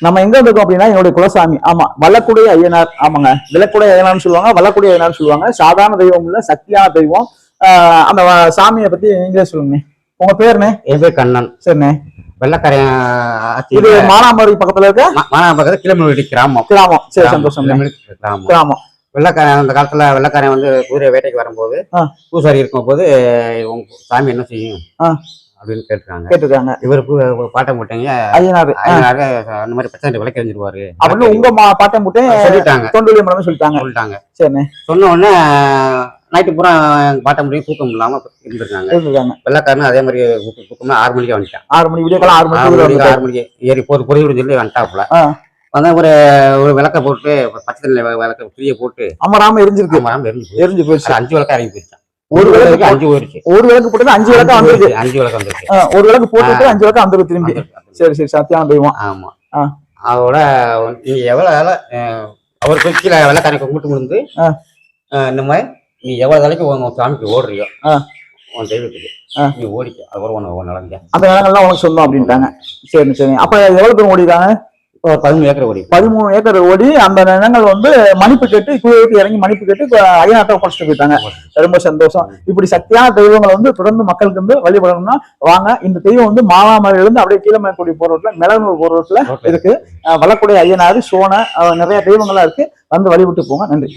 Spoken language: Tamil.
நம்ம எங்க இருக்கோம் அப்படின்னா என்னுடைய குலசாமி. ஆமா, வல்லக்குடைய ஐயனார். ஆமாங்க, விளக்குடைய ஐயனார்னு சொல்லுவாங்க, வல்லக்குடைய ஐயனார்னு சொல்லுவாங்க. சாதாரண தெய்வம் இல்ல, சக்தியான தெய்வம். அந்த சாமியை பத்தி நீங்களே சொல்லுங்க. உங்க பேருண்ணே? என் பேர் கண்ணன். சரிண்ணே. வெள்ளக்காரன். இது மானாமரி பக்கத்துல இருக்க? மானாமரி பக்கத்துல கிளம்பி கிராமம். கிராமம். சரி, சந்தோஷம். கிராமம். வெள்ளக்காரன் அந்த காலத்துல வெள்ளக்காரன் வந்து குதிரை வேட்டைக்கு வரும்போது பூசாரி இருக்கும் போது சாமி என்ன செய்யும் அப்படின்னு கேட்டிருக்காங்க. இவருக்கு பாட்டம் போட்டீங்க ஐயனாரு அந்த மாதிரி பிரச்சனை விளக்கு எறிஞ்சிருவாரு அப்படின்னு உங்க பாட்டம் போட்டு சொல்லிட்டாங்க. தொண்டு சொல்லிட்டாங்க. சரி. சொன்ன உடனே நைட்டு பூரா பாட்ட முடியும் தூக்கம் இல்லாம இருந்திருக்காங்க. வெள்ளக்காரன் அதே மாதிரி தூக்கம்னா 6 மணிக்கு வந்துட்டான். 6 மணி விடியக்காலம் 6 மணிக்கு ஏறி பொறிவிடும் சொல்லி வந்துட்டாப்புல. வந்து ஒரு விளக்க போட்டு பச்சை தண்ணி விளக்க புளிய போட்டு அமராம எரிஞ்சு போயிடுச்சு. 5 விளக்கு இறங்கி போயிடுச்சு. ஒரு விளக்கு 5 போயிருச்சு. ஒரு விளக்கு போட்டு 5 விளக்கு வந்துருக்கு. 5 விளக்கு வந்துருக்கு. ஒரு விளக்கு போட்டுட்டு 5 விளக்கு வந்துருக்கு திரும்பி. சரி, சத்தியான தெய்வம். ஆமா. அதோட நீ எவ்வளவு அவருக்கு கீழே வெள்ளக்காரனை கும்பிட்டு முடிந்து இந்த மாதிரி நீ எவ்வளவு தலைக்கு உங்க சாமிக்கு ஓடுறியோ உன் தெய்வத்துக்கு நீ ஓடிக்க, அப்புறம் உனக்கு நடங்க அந்த இடங்கள்லாம் உனக்கு சொந்தம் அப்படின்ட்டாங்க. சரி. அப்ப எவ்வளவு தூரம் ஓடிட்டாங்க? 13 ஏக்கர் ஓடி. 13 ஏக்கர் ஓடி அந்த நிலங்கள் வந்து மன்னிப்பு கேட்டு குழுவுக்கு இறங்கி மன்னிப்பு கேட்டு ஐயனாட்ட ஒப்படைச்சிட்டு போயிட்டாங்க. ரொம்ப சந்தோஷம். இப்படி சக்தியான தெய்வங்களை வந்து தொடர்ந்து மக்களுக்கு வந்து வழிபடணும்னா வாங்க. இந்த தெய்வம் வந்து மானாமரியில இருந்து அப்படியே கீழமேற்குடி போற ரோட்ல மிளகனூர் போற ரோட்ல இருக்கு. வல்லக்குடைய ஐயனாரு, சோனை, நிறைய தெய்வங்கள்லாம் இருக்கு. வந்து வழிபட்டு போங்க. நன்றி.